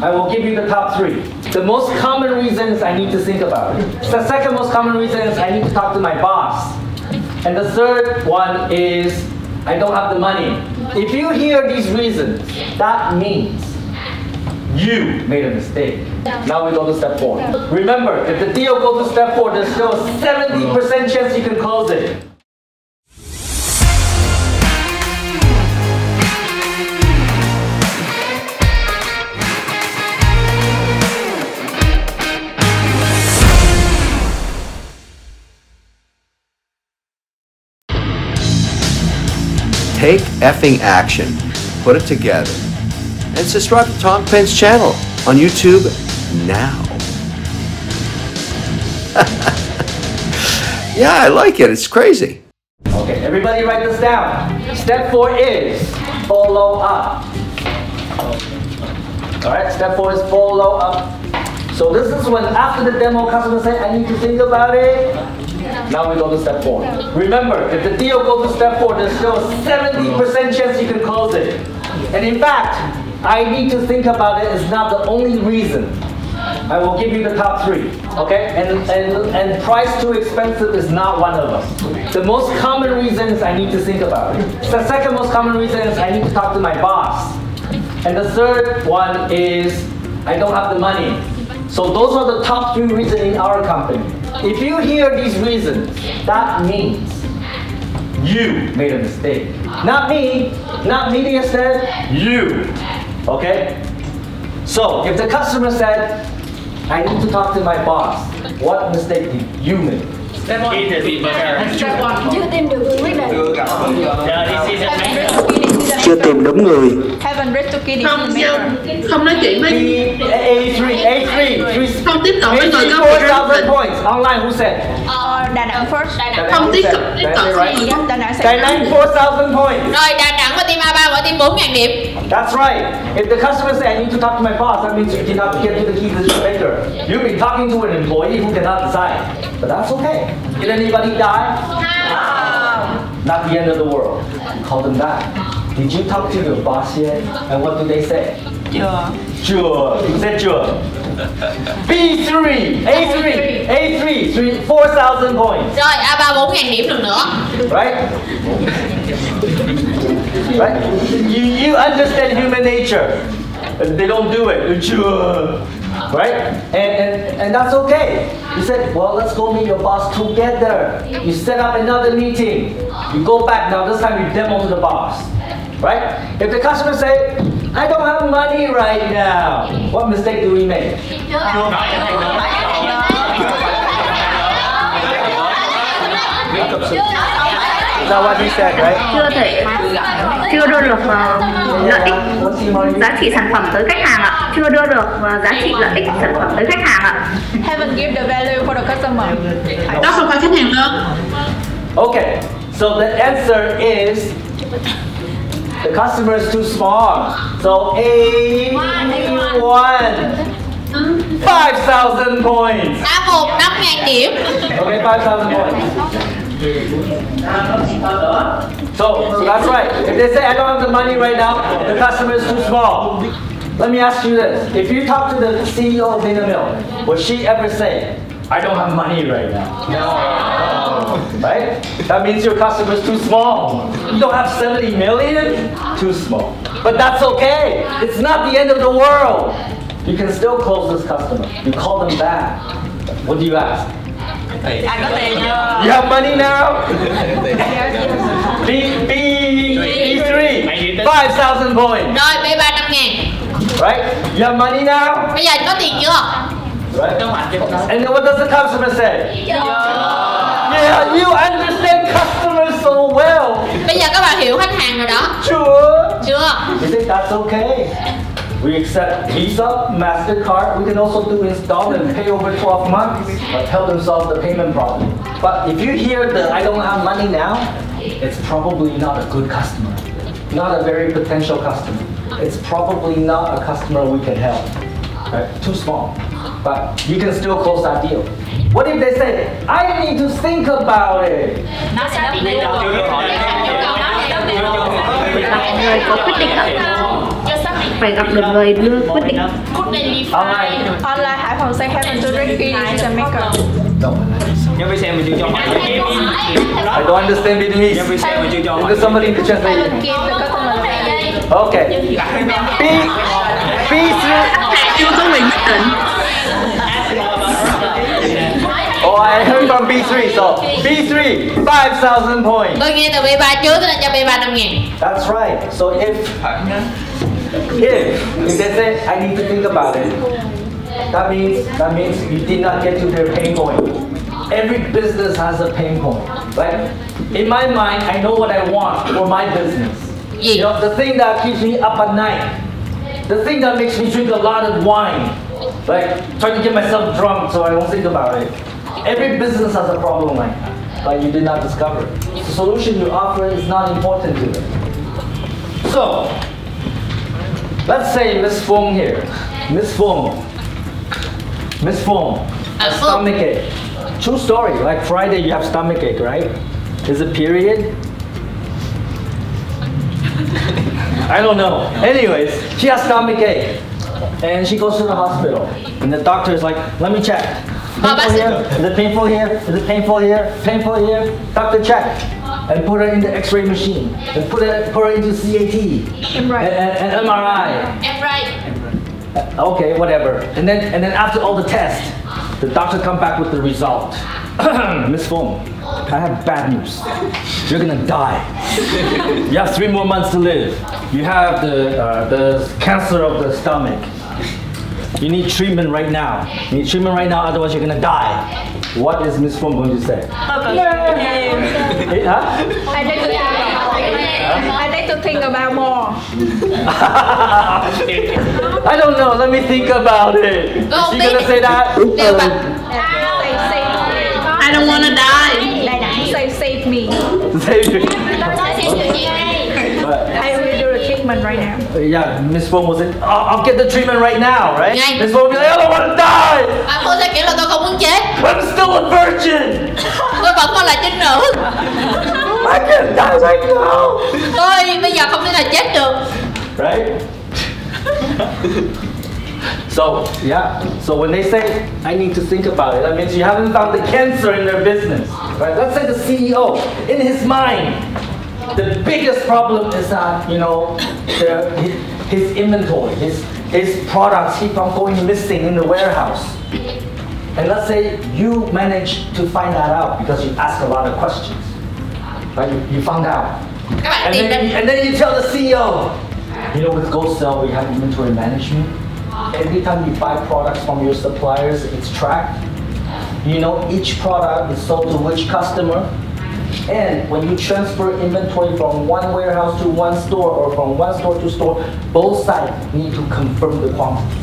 I will give you the top 3. The most common reason is I need to think about it. The second most common reason is I need to talk to my boss. And the third one is I don't have the money. If you hear these reasons, that means you made a mistake. Now we go to step 4. Remember, if the deal goes to step 4, there's still a 70% chance you can close it. Take effing action. Put it together. And subscribe to Tom Peng's channel on YouTube now. Yeah, I like it. It's crazy. Okay, everybody write this down. Step 4 is follow up. Alright, step 4 is follow up. So this is when after the demo customer say, I need to think about it. Now we go to step 4. Remember, if the deal goes to step 4, there's still a 70% chance you can close it. And in fact, I need to think about it is not the only reason. I will give you the top 3, okay? And price too expensive is not one of them. The most common reason is I need to think about it. The second most common reason is I need to talk to my boss. And the third one is I don't have the money. So those are the top 3 reasons in our company. If you hear these reasons, that means you made a mistake. Not me, not media said, you. Okay? So if the customer said, I need to talk to my boss, what mistake did you make? Step 1. Chưa tìm được người quyết định. Chưa tìm đúng người. Haven't read to key Không nói chuyện với A3. Không tiếp cận với người có 4,000 points. Online, who said? Đà Nẵng first. Không tiếp cận Đà Nẵng sẽ. Đà Nẵng 4,000 points. Rồi Đà Nẵng và team A3 mỗi team 4.000 điểm. That's right. If the customer says, I need to talk to my boss, that means you cannot get to the key decision maker. You've been talking to an employee who cannot decide. But that's okay. Did anybody die? No. Not the end of the world. Call them back. Did you talk to your boss yet? And what do they say? Chưa. Sure. Who said sure? B3, A3, 4,000 points. Rồi A3 4.000 điểm lần nữa. Right? Right? You understand human nature. They don't do it. Sure. Right? And that's okay. You said, well, let's go meet your boss together. You set up another meeting. You go back now. This time you demo to the boss. Right? If the customer say, I don't have money right now, what mistake do we make? Is that what he said, right? Chưa đưa được lợi ích giá trị sản phẩm tới khách hàng ạ. Chưa đưa được giá trị lợi ích sản phẩm tới khách hàng ạ. Haven't give the value for the customer. Đó không phải khách hàng đâu. Okay, so the answer is the customer is too small. So A1, 5,000 points. A1 5.000 điểm. Okay, 5,000 points. So that's right. If they say I don't have the money right now, the customer is too small. Let me ask you this: if you talk to the CEO of Vinamilk, would she ever say, "I don't have money right now"? No. Right? That means your customer is too small. You don't have 70 million? Too small. But that's okay. It's not the end of the world. You can still close this customer. You call them back. What do you ask? You have money now? B3, 5,000 points. Rồi B3 5.000. Right? You have money now? Bây giờ anh có tiền chưa? Right? And then what does the customer say? Yeah, you understand customers so well. Bây giờ các bạn hiểu khách hàng rồi đó. Sure. Chưa? You think that's okay? We accept Visa, MasterCard. We can also do installment and pay over 12 months. But help them solve the payment problem. But if you hear the I don't have money now, it's probably not a good customer. Not a very potential customer. It's probably not a customer we can help. Right? Too small. But you can still close that deal. What if they say, I need to think about it? Người có quyết định ạ. phải gặp được người đưa quyết định. Online. Online Hải Phòng say heaven to Ricky decision maker. Nhân viên xem mình chưa cho hỏi. I don't understand Vietnamese. Nhân viên xem mình chưa cho hỏi. Is somebody to translate? Give the customer the Okay. B3. chưa có quyền quyết định. Oh, I heard from B3, so B3, 5,000 points. Tôi nghe từ B3 trước cho nên cho B3 5.000. That's right. So if they say I need to think about it, that means you did not get to their pain point. Every business has a pain point. Like in my mind, I know what I want for my business. Gì? You know, the thing that keeps me up at night, the thing that makes me drink a lot of wine, like trying to get myself drunk so I don't think about it. Every business has a problem like that, but you did not discover it. The solution you offer is not important to them. So, let's say Miss Fong here. Miss Fong, a stomach ache. True story, like Friday you have stomach ache, right? Is it period? I don't know. Anyways, she has stomach ache. And she goes to the hospital. And the doctor is like, let me check. Painful here? Is it painful here? Is it painful here? Painful here? Doctor check. And put her in the x-ray machine. And put her into CAT. And MRI. MRI. Okay, whatever. And then after all the tests, the doctor come back with the result. Miss Fong, I have bad news. You're gonna die. You have 3 more months to live. You have the cancer of the stomach. You need treatment right now. You need treatment right now, otherwise you're gonna die. What is Miss Fong going to say? Huh? I need to think about more. I don't know. Let me think about it. Is she gonna say that? I don't wanna die. Đà Nẵng say save me. I will do the treatment right now. Yeah, Miss Fong was it? I'll get the treatment right now, right? Ngay. Miss Fong will be like, I don't want to die. Cô sẽ kiểu là tôi không muốn chết. I'm still a virgin. Tôi vẫn còn là trinh nữ. I can't die right now. Tôi bây giờ không thể nào chết được. Right? So, yeah. So when they say, I need to think about it, that means you haven't found the cancer in their business. Right? Let's say the CEO, in his mind, the biggest problem is that, you know, his inventory, his products keep on going missing in the warehouse. And let's say you manage to find that out because you ask a lot of questions. Right? You found out. Các bạn tìm ra. And then you tell the CEO, you know, with Go Sell, we have inventory management. Every time you buy products from your suppliers, it's tracked. You know each product is sold to which customer. And when you transfer inventory from one warehouse to one store or from one store to store, both sides need to confirm the quantity.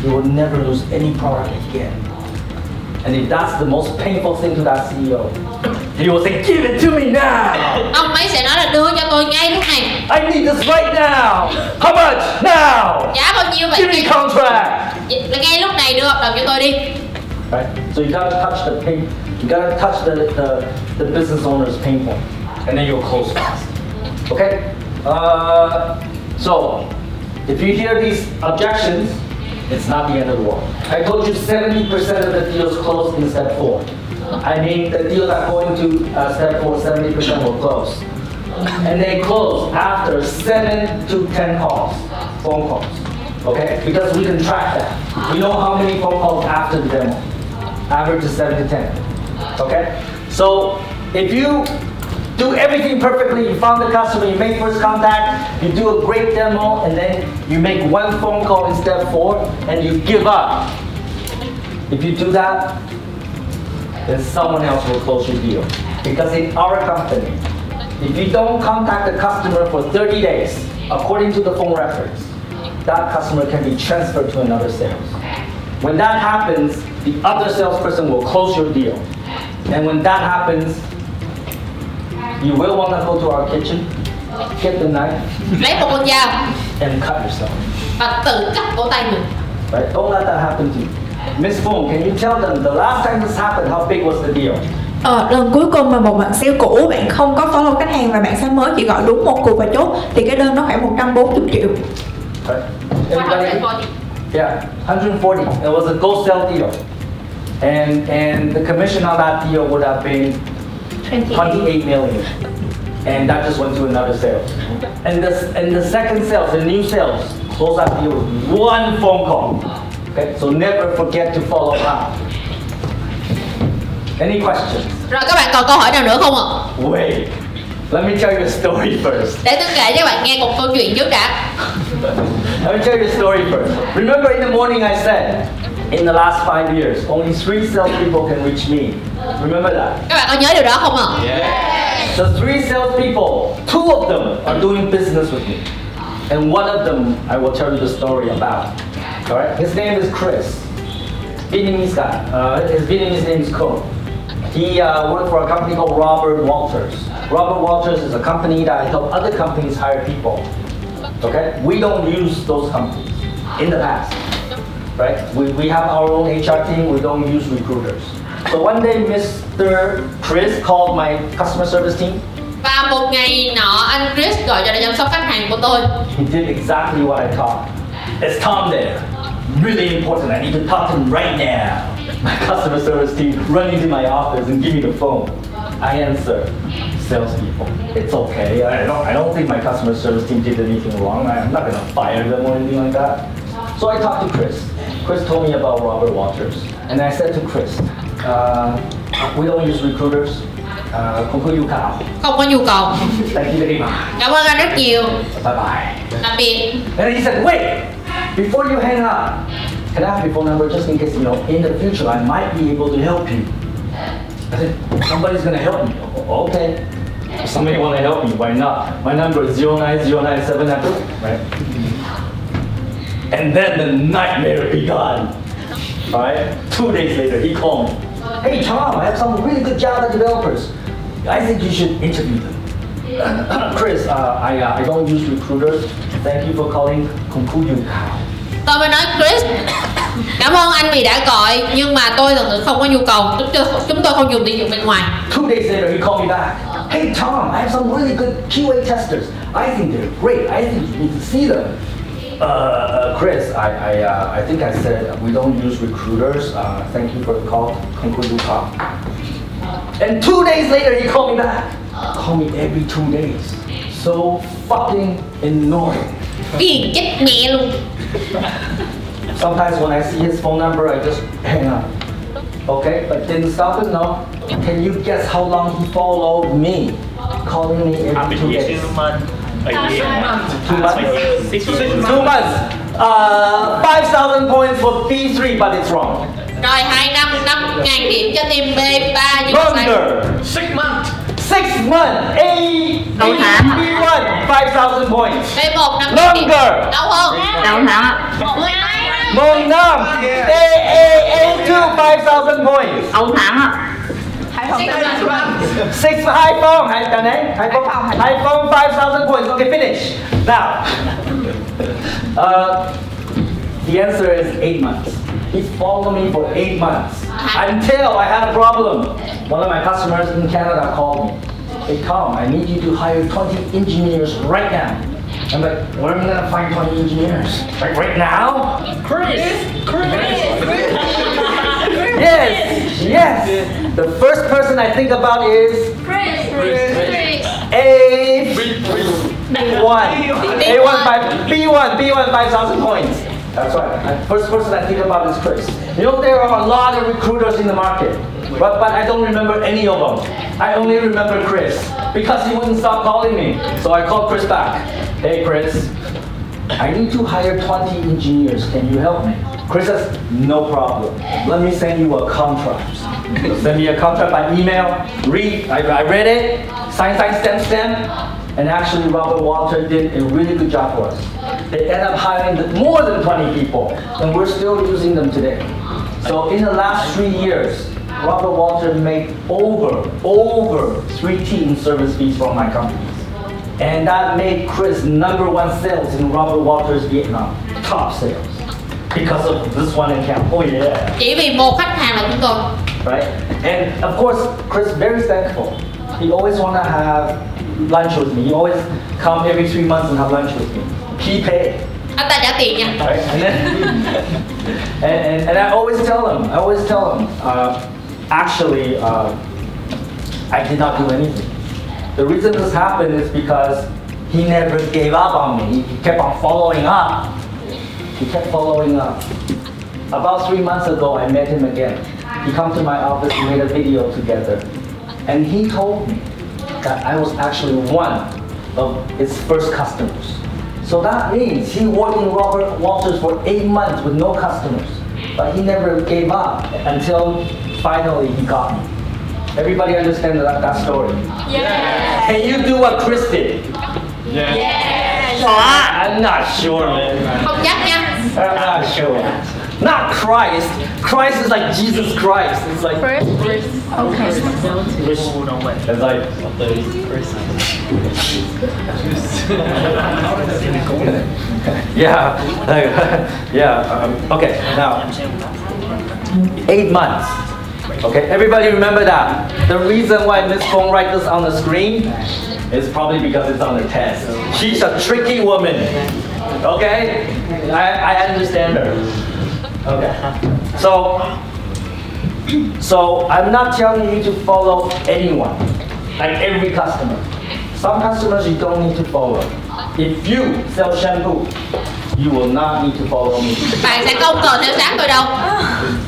You will never lose any product again. And if that's the most painful thing to that CEO, he will say, give it to me now. Ông ấy sẽ nói là đưa cho tôi ngay lúc này. I need this right now. How much? Now. Giá bao nhiêu vậy? Give me contract. Là ngay lúc này đưa hợp đồng cho tôi đi. Right? So you gotta touch the pain. You gotta touch the business owner's pain point, and then you'll close fast. Okay? So if you hear these objections, it's not the end of the world. I told you 70% of the deals close in step 4. I mean, the deals that go into step 4, 70% will close. And they close after 7 to 10 calls, phone calls. Okay? Because we can track that. We know how many phone calls after the demo. Average is 7 to 10. Okay? So if you do everything perfectly, you found the customer, you make first contact, you do a great demo, and then you make one phone call in step 4, and you give up. If you do that, then someone else will close your deal. Because in our company, if you don't contact the customer for 30 days, according to the phone records, that customer can be transferred to another sales. When that happens, the other salesperson will close your deal. And when that happens, you will want to go to our kitchen, get the knife, Lấy một con dao and cut yourself. và tự cắt cổ tay mình. Right? Don't let that happen to you. Miss Fong, can you tell them the last time this happened, how big was the deal? Lần cuối cùng mà một bạn sale cũ bạn không có follow khách hàng và bạn sale mới chỉ gọi đúng một cuộc và chốt thì cái đơn nó khoảng 140 triệu. Right. Everybody? Yeah, 140. It was a go sell deal. And the commission on that deal would have been 28 million. And that just went to another sale. And the second sales, the new sales, close that deal with one phone call. Okay, so never forget to follow up. Any questions? Rồi các bạn còn câu hỏi nào nữa không ạ? Wait, let me tell you a story first. Để tôi kể cho bạn nghe một câu chuyện trước đã. Let me tell you a story first. Remember in the morning I said, in the last 5 years, only 3 salespeople can reach me. Remember that? Các bạn có nhớ điều đó không ạ? The 3 salespeople, 2 of them are doing business with me. And one of them I will tell you the story about. Alright? His name is Chris. Vietnamese guy. His Vietnamese name is Ko. He worked for a company called Robert Walters. Robert Walters is a company that help other companies hire people. Okay? We don't use those companies in the past. Right? We have our own HR team, we don't use recruiters. So one day Mr. Chris called my customer service team. Và một ngày nọ anh Chris gọi cho đội chăm sóc khách hàng của tôi. He did exactly what I thought. It's Tom there. Really important, I need to talk to him right now. My customer service team run into my office and give me the phone. I answer, salespeople. It's okay. I don't think my customer service team did anything wrong. I'm not gonna fire them or anything like that. So I talked to Chris. Chris told me about Robert Walters. And I said to Chris, we don't use recruiters. Không có nhu cầu. Không có nhu cầu. Thank you very much. Cảm ơn anh rất nhiều. Bye bye. Tạm biệt. And he said, wait, before you hang up, can I have your phone number just in case, in the future I might be able to help you. I said, somebody's gonna help me. Okay. If somebody wanna help me, why not? My number is 09097, right? And then the nightmare began. Alright? 2 days later, he called me. Hey Tom, I have some really good Java developers. I think you should interview them. Chris, I don't use recruiters. Thank you for calling Kung Fu Yu Kao. Tôi mới nói Chris, cảm ơn anh vì đã gọi, nhưng mà tôi thật sự không có nhu cầu. Chúng tôi không dùng tuyển dụng bên ngoài. 2 days later, he called me back. Hey Tom, I have some really good QA testers. I think they're great. I think you need to see them. Chris, I think I said we don't use recruiters. Thank you for the call. Kung Fu Yu Kao. And 2 days later, he called me back. Call me every 2 days. So fucking annoying. Phiền chết mẹ luôn. Sometimes when I see his phone number, I just hang up. Okay, but didn't stop it, no? Can you guess how long he followed me? Calling me every 2 days. 2 months? 2 months. 5,000 points for B3, but it's wrong. Rồi 2 năm, 5.000 điểm cho team B3 nhưng mà sai. Longer. 6 months. 6 months. Đầu tháng ạ. B1, 5,000 points. B1 5 điểm. Longer. Đâu hơn? Đầu tháng ạ. Mong Nam. A2, 5,000 points. Đầu tháng ạ. 6 iPhone, iPhone 5,000 points. Okay, finish. Now, the answer is 8 months. He followed me for 8 months until I had a problem. One of my customers in Canada called me. Hey Tom, I need you to hire 20 engineers right now. I'm like, where am I gonna find 20 engineers? Like right now? Chris. Yes. The first person I think about is B1, 5,000 points. That's right. The first person I think about is Chris. There are a lot of recruiters in the market, but I don't remember any of them. I only remember Chris because he wouldn't stop calling me. So I called Chris back. Hey Chris, I need to hire 20 engineers. Can you help me? Chris says, no problem. Let me send you a contract. Send me a contract by email. Read. I read it. Sign, stamp. And actually, Robert Walters did a really good job for us. They ended up hiring more than 20 people, and we're still using them today. So in the last 3 years, Robert Walters made over 3 team service fees from my companies. And that made Chris #1 sales in Robert Walters Vietnam. Top sales. Because of this one account. Oh yeah. Chỉ vì một khách hàng là chúng tôi. right? And of course, Chris very thankful. He always want to have lunch with me. He always come every 3 months and have lunch with me. He pay. Anh ta trả tiền nha. Right? And then, and I always tell him, actually, I did not do anything. The reason this happened is because he never gave up on me. He kept on following up. He kept following up. About 3 months ago, I met him again. He come to my office, we made a video together. And he told me that I was actually one of his first customers. So that means he worked in Robert Walters for 8 months with no customers. But he never gave up until finally he got me. Everybody understand that story? Yeah. Can you do what Chris did? Yeah. I'm not sure, man. Không chắc nha. I'm not sure. Not Christ. Christ is like Jesus Christ. It's like Okay. it's like yeah, okay, now 8 months. Okay, everybody remember that. The reason why Miss Peng write this on the screen is probably because it's on the test. She's a tricky woman. Okay, I understand her. Okay, so I'm not telling you to follow anyone, like every customer. Some customers you don't need to follow. If you sell shampoo, you will not need to follow me. Bạn sẽ không cần theo sát tôi đâu.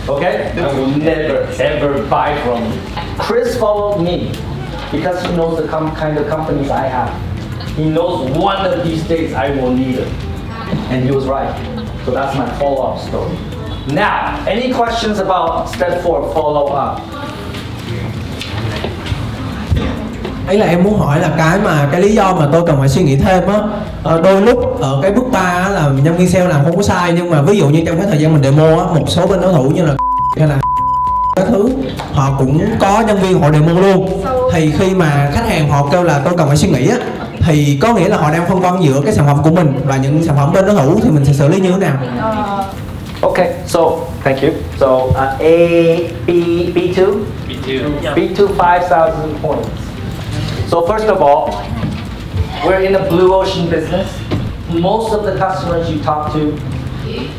Okay? I will never ever buy from you. Chris followed me because he knows the kind of companies I have. He knows one of these days I will need it. And he was right. So that's my follow-up story. Now, any questions about step 4, follow up? Ấy là em muốn hỏi là cái lý do mà tôi cần phải suy nghĩ thêm á, đôi lúc ở cái bước 3 á là nhân viên sale làm không có sai, nhưng mà ví dụ như trong cái thời gian mình demo á, một số bên đối thủ như là hay là cái thứ họ cũng có nhân viên họ demo luôn, thì khi mà khách hàng họ kêu là tôi cần phải suy nghĩ á, thì có nghĩa là họ đang phân vân giữa cái sản phẩm của mình và những sản phẩm bên đối thủ, thì mình sẽ xử lý như thế nào? Okay, so thank you. So B2, 5,000 points. So first of all, we're in the blue ocean business. Most of the customers you talk to,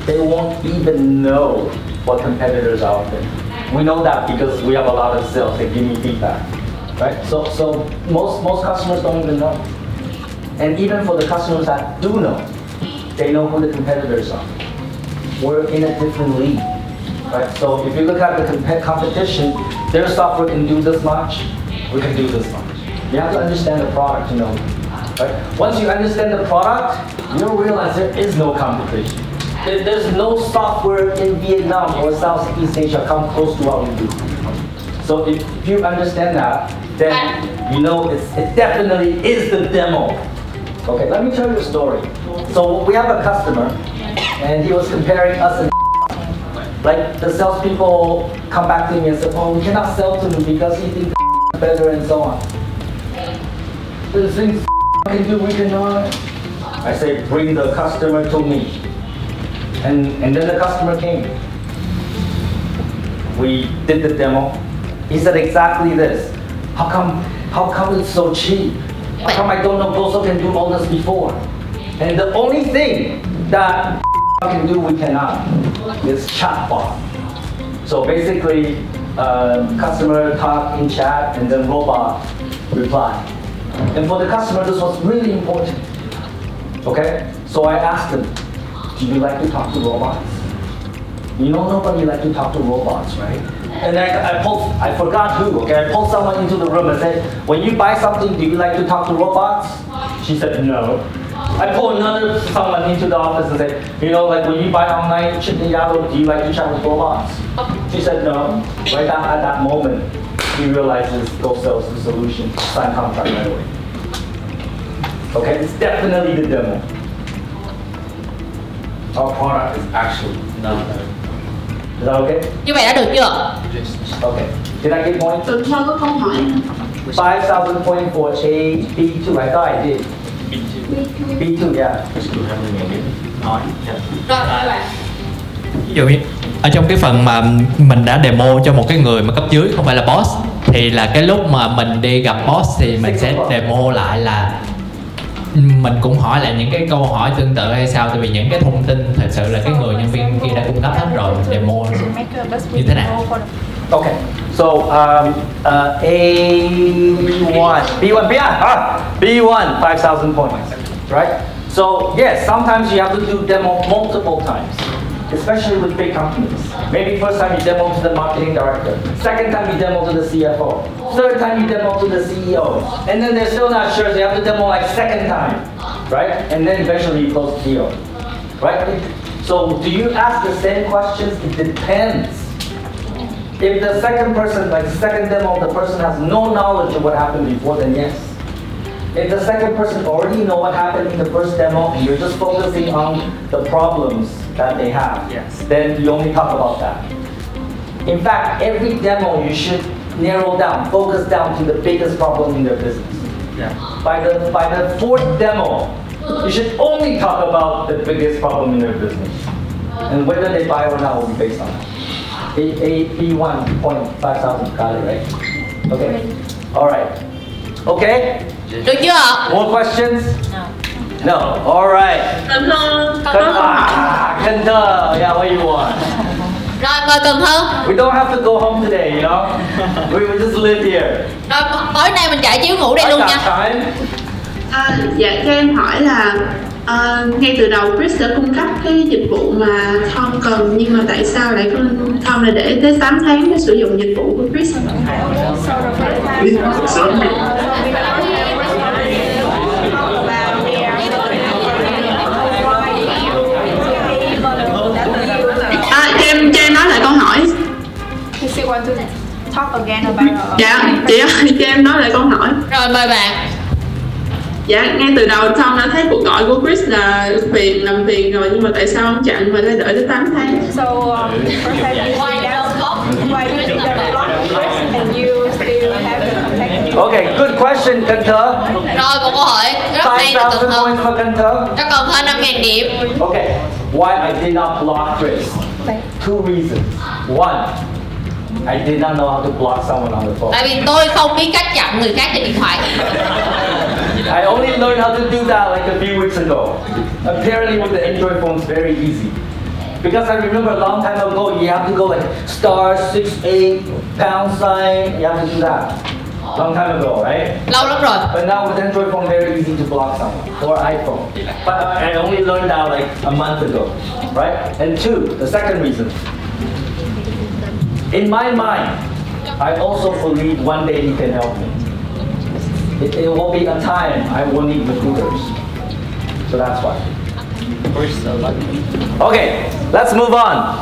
they won't even know what competitors are out there. We know that because we have a lot of sales. They give me feedback, right? So most customers don't even know. And even for the customers that do know, they know who the competitors are. We're in a different league, right? So if you look at the competition, their software can do this much, we can do this much. You have to understand the product, you know, right? Once you understand the product, you'll realize there is no competition. There's no software in Vietnam or Southeast Asia come close to what we do. So if you understand that, then you know it definitely is the demo. Okay, let me tell you a story. So we have a customer, and he was comparing us and like the salespeople come back to me and say, oh, we cannot sell to him because he thinks better and so on. The things can do, we cannot. I say, bring the customer to me. And then the customer came. We did the demo. He said exactly this. How come it's so cheap? How come I don't know Goso can do all this before? And the only thing that can do we cannot is chatbot. So basically, customer talk in chat and then robot reply. And for the customer, this was really important. Okay? So I asked him, do you like to talk to robots? You know nobody like to talk to robots, right? And I forgot who, okay? I pulled someone into the room and said, when you buy something, do you like to talk to robots? She said, no. I pulled another someone into the office and said, you know, like when you buy online chicken yellow, do you like to chat with robots? She said, no. Right at that moment, he realizes Go sells the solution, sign contract right away. Okay, it's definitely the demo. Our product is actually not better. Is that okay? Như vậy đã được chưa? Okay. Did I get points? Tuần sau có câu hỏi. 5,000 points for A, B2. I thought I did. B2, yeah. Rồi, các bạn. Ví dụ như ở trong cái phần mà mình đã demo cho một cái người mà cấp dưới không phải là boss, thì là cái lúc mà mình đi gặp boss thì mình sẽ demo lại, là mình cũng hỏi lại những cái câu hỏi tương tự hay sao, tại vì những cái thông tin thật sự là cái người nhân viên kia đã cung cấp hết rồi, mình demo như thế nào. Okay, so A1, B1, B1, 5,000 points, right? So yes, sometimes you have to do demo multiple times, especially with big companies. Maybe first time you demo to the marketing director, second time you demo to the CFO, third time you demo to the CEO, and then they're still not sure, so you have to demo like second time, right? And then eventually you close the deal, right? So do you ask the same questions? It depends. If the second person, like the second demo, the person has no knowledge of what happened before, then yes. If the second person already know what happened in the first demo and you're just focusing on the problems that they have, then you only talk about that. In fact, every demo you should narrow down, focus down to the biggest problem in their business. By the fourth demo, you should only talk about the biggest problem in their business. And whether they buy or not will be based on that. B1.5,000, got it, right? Okay. All right. Okay? Được chưa? More questions? No. All right. Cần Thơ. Cần Thơ. Yeah, what do you want? Rồi mời Cần Thơ. We don't have to go home today, you know? We will just live here. Rồi tối nay mình chạy chiếu ngủ đây luôn nha. Dạ cho em hỏi là ngay từ đầu Chris đã cung cấp cái dịch vụ mà Tom cần, nhưng mà tại sao lại có Tom lại để tới 8 tháng để sử dụng dịch vụ của Chris? Cho em nói lại câu hỏi. Dạ, chị ơi, cho em nói lại câu hỏi. Rồi mời bạn. Dạ, ngay từ đầu Tom đã thấy cuộc gọi của Chris là phiền, làm phiền rồi, nhưng mà tại sao ông chặn và lại đợi tới 8 tháng? Okay, good question, Cần Thơ. Rồi một câu hỏi rất hay từ Cần Thơ. For Cần Thơ. Cho Cần Thơ 5.000 điểm. Okay, why I did not block Chris? Two reasons. One, I did not know how to block someone on the phone. Tại vì tôi không biết cách chặn người khác trên điện thoại. I only learned how to do that like a few weeks ago. Apparently with the Android phone it's very easy. Because I remember a long time ago you have to go like *68 #, you have to do that. Long time ago, right? Lâu lắm rồi. But now with Android phone very easy to block someone, or iPhone. But I only learned that like a month ago, right? And two, the second reason. In my mind, I also believe one day he can help me. It will be a time I will need recruiters. So that's why. We're so lucky. Okay, let's move on.